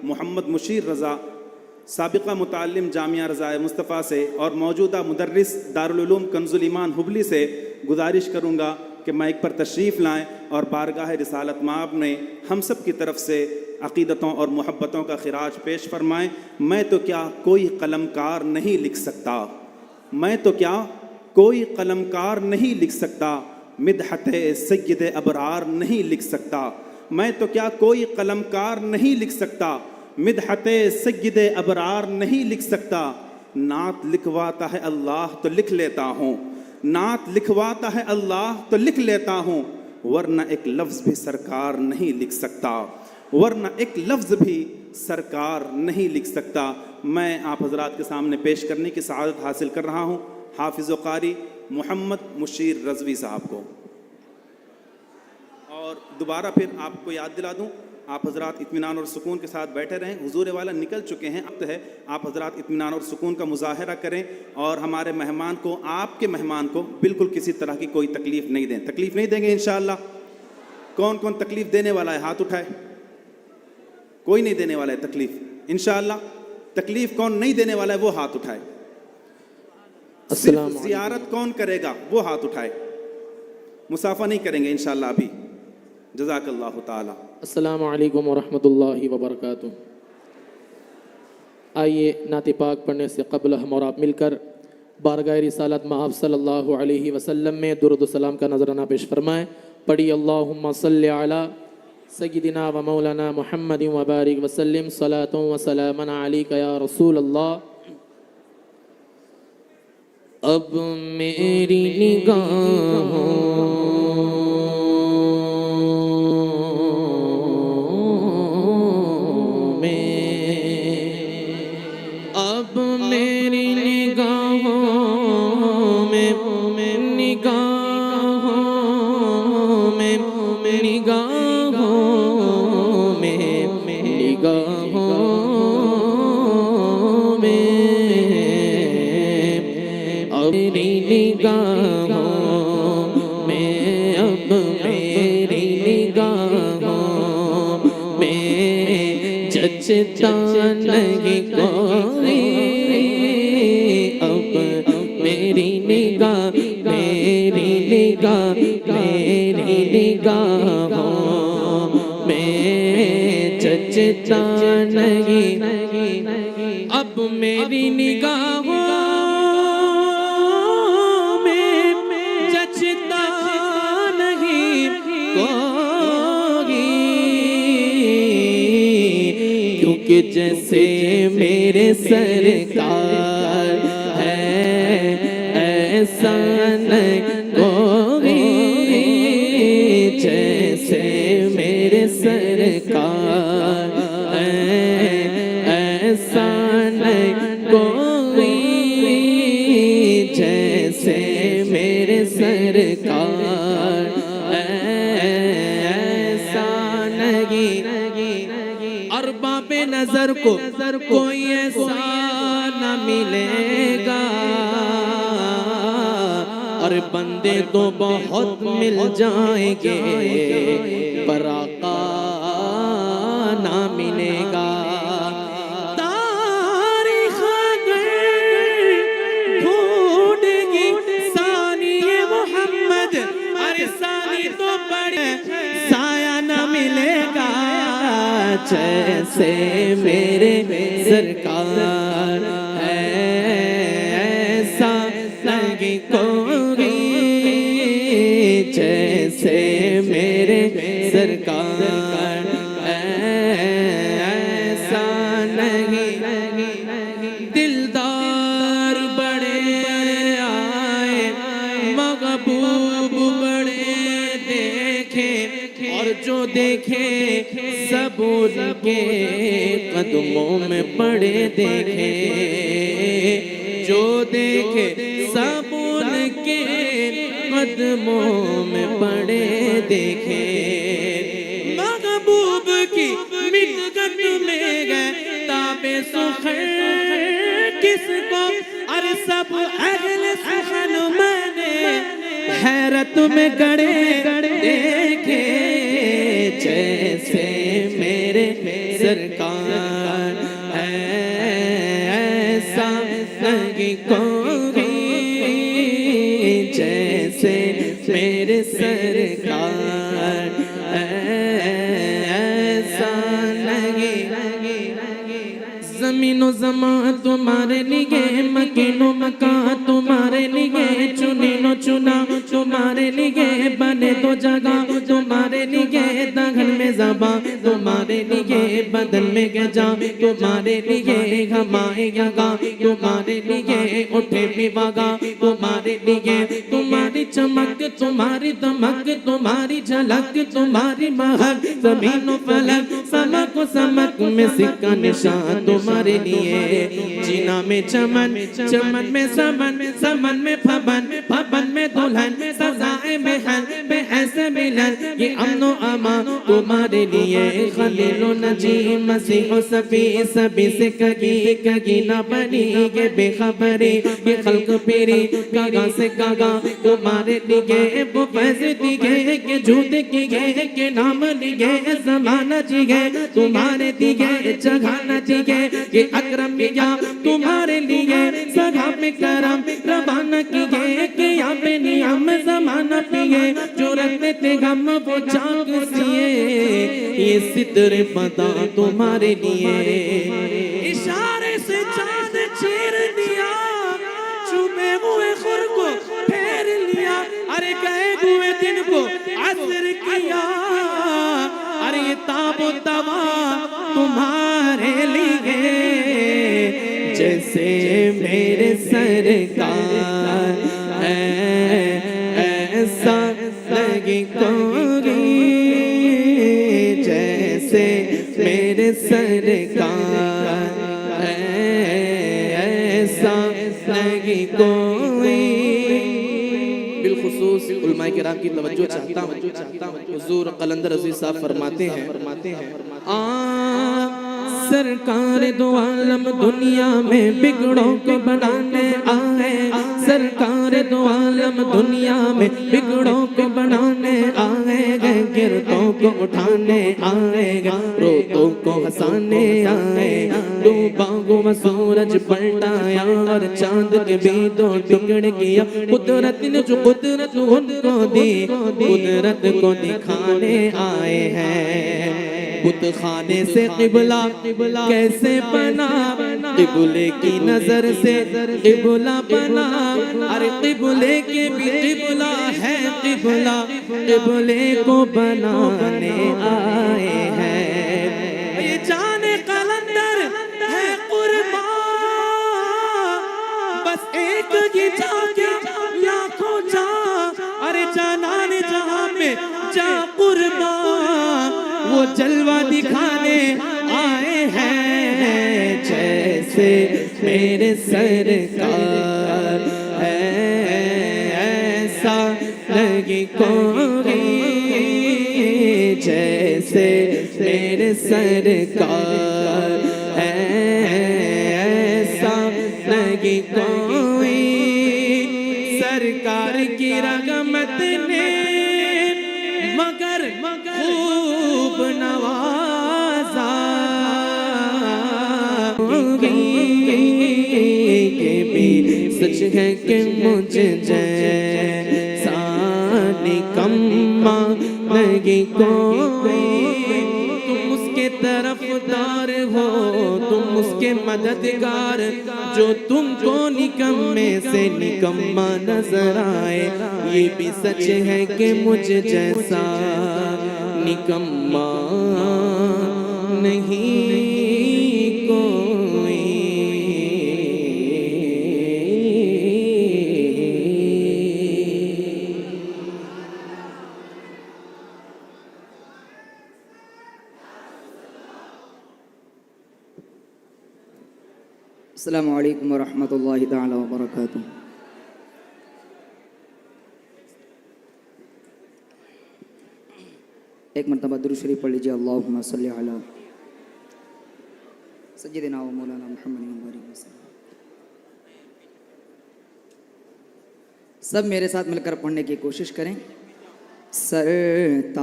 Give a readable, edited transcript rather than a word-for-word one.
محمد مشیر رضا سابقہ متعلم جامعہ رضائے مصطفیٰ سے اور موجودہ مدرس دارالعلوم کنز الایمان ہبلی سے گزارش کروں گا کہ مائک پر تشریف لائیں اور بارگاہ رسالت مآب میں ہم سب کی طرف سے عقیدتوں اور محبتوں کا خراج پیش فرمائیں۔ میں تو کیا کوئی قلم کار نہیں لکھ سکتا، میں تو کیا کوئی قلم کار نہیں لکھ سکتا، مدحت سید ابرار نہیں لکھ سکتا، میں تو کیا کوئی قلم کار نہیں لکھ سکتا، مدحت سید ابرار نہیں لکھ سکتا، نعت لکھواتا ہے اللہ تو لکھ لیتا ہوں، نعت لکھواتا ہے اللہ تو لکھ لیتا ہوں، ورنہ ایک لفظ بھی سرکار نہیں لکھ سکتا، ورنہ ایک لفظ بھی سرکار نہیں لکھ سکتا۔ میں آپ حضرات کے سامنے پیش کرنے کی سعادت حاصل کر رہا ہوں حافظ و قاری محمد مشیر رضوی صاحب کو۔ اور دوبارہ پھر آپ کو یاد دلا دوں، آپ حضرات اطمینان اور سکون کے ساتھ بیٹھے رہیں، حضور والا نکل چکے ہیں، اب ہے آپ حضرات اطمینان اور سکون کا مظاہرہ کریں اور ہمارے مہمان کو، آپ کے مہمان کو بالکل کسی طرح کی کوئی تکلیف نہیں دیں۔ تکلیف نہیں دیں گے انشاءاللہ؟ کون کون تکلیف دینے والا ہے ہاتھ اٹھائے؟ کوئی نہیں دینے والا ہے تکلیف انشاءاللہ؟ تکلیف کون نہیں دینے والا ہے وہ ہاتھ اٹھائے۔ صرف زیارت کون کرے گا وہ ہاتھ اٹھائے۔ مسافہ نہیں کریں گے انشاءاللہ ابھی۔ جزاک اللہ تعالی۔ السلام علیکم ورحمۃ اللہ وبرکاتہ۔ آئیے نعت پاک پڑھنے سے قبل ہم اور آپ مل کر بارگاہ رسالت مآب صلی اللہ علیہ وسلم میں درود و سلام کا نذرانہ پیش فرمائیں۔ پڑھی اللہم صلی علی سیدنا و مولانا محمد وبارک وسلم صلاۃ و سلاما علیک یا رسول اللہ۔ اب میری نگاہوں جچتا نہیں کوئی، اب میری نگاہ میری نگاہ میری نگاہوں میں جچتا نہیں، اب میری نگاہوں میں جچتا نہیں کوئی، کہ جیسے میرے سرکار ہے ایسا نہیں کوئی، جیسے میرے سرکار ہے ایسا نہیں کوئی، جیسے میرے سرکار ایسا نہیں۔ ارباب نظر کو کوئی ایسا نہ ملے گا، اور بندے تو بہت مل جائیں گے پر آقا نہ ملے گا۔ تاریخ ڈھونڈ گی ثانی محمد، ارے ثانی تو بڑے سایہ نہ ملے گا، جیسے میرے سرکار ہے ایسا نہیں کوئی، جیسے میرے سرکار ایسا نہیں۔ دلدار بڑے آئے محبوب بڑے دیکھے، اور جو دیکھے سب ان کے قدموں میں پڑے دیکھے، جو دیکھے سب ان کے قدموں میں پڑے دیکھے، محبوب کی مدحت میں گئے تاب سخن کس کو، اور سب اہل سخن میں نے حیرت میں گڑے دیکھے، جیسے میرے سرکار ایسا نہیں کوئی جیسے میرے سرکار ایسا نہیں زمین و زمان تمہارے لیے مکین و مکان تمہارے لیے چنین و چنا تمہارے لیے بنے تو جگہ تمہارے لیے دہن میں زبان تمہارے لیے بدن میں گجا تمہارے لیے ہمائے یگا تمہارے لیے اٹھے بھی واگا تمہارے لیے تمہاری چمک تمہاری دمک تمہاری جھلک تمہاری مہک زمین و فلک سمک و سمک میں سکہ نشان تمہارے لیے جینا میں چمن چمن میں سمن سمن میں پھبن پھبن میں دلہن سزائے بہن بے ایسے ملن یہ امن و امان تمہارے لیے خلیل و نجی مسیح و صفی سبھی سے کگی نہ بنی یہ بے خبری یہ خلق پیری گاگا سے گاگا تمہارے لیے وہ فیض دیگے کہ جھوٹ کی گئے کہ نام لیگے زمانہ جیگے تمہارے دیگے جگہ دیگے یہ اکرم یا تمہارے لیے سگا پہ کرم روانہ کیے کہ یا پہ نیام زمانہ پیے جو رکھتے تھے غم وہ چاک سیے یہ ستر پتا تمہارے لیے اشارے سے چاند چیر دیا چوبے ہوئے خور کو پھیر لیا ارے گئے ہوئے دن کو عصر کیا ارے یہ تاب و توا تمہارے لیے جیسے میرے سرکار ایسا لگی کوئی جیسے میرے سرکار ایسا لگی کوئی بالخصوص علماء کرام کی توجہ چاہتا ہوں حضور قلندر عزیز صاحب فرماتے ہیں سرکار دو عالم دنیا میں بگڑوں کو بنانے آئے سرکار دو عالم دنیا میں بگڑوں کو بنانے آئے گئے گردوں کو اٹھانے آئے گئے روتوں کو ہنسانے آئے ڈوبا ہوا سورج پلٹایا اور چاند کے بھی دو ٹکڑے کیا قدرت نے جو قدرت ان کو دی قدرت کو دکھانے آئے ہیں بت خانے سے قبلہ کیسے بنا قبلے کی نظر سے قبلہ بنا ارے قبلے کے بھی قبلہ ہے قبلہ قبلے کو بنانے آئے ہیں یہ جان قلندر ہے قربان بس ایک ہی جا کے لاکھوں جا ارے جانان جہاں میں جا قربان وہ جلوہ دکھانے آئے ہیں جیسے میرے سرکار ایسا لگی کوئی جیسے میرے سرکار ایسا لگی کوئی سرکار کی رحمت نے مگر خوب نوازا کہ بھی سچ ہے کہ مجھ جیسا نکما نہیں کوئی تم اس کے طرفدار ہو تم اس کے مددگار جو تم کو نکمے سے نکما نظر آئے یہ بھی سچ ہے کہ مجھ جیسا نکما نہیں کوئی السلام علیکم ورحمۃ اللہ تعالی وبرکاتہ۔ ایک مرتبہ درود شریف پڑھ لیجیے، اللہم صلی علی سیدنا و مولانا محمد وسلم۔ سب میرے ساتھ مل کر پڑھنے کی کوشش کریں۔ سرتاج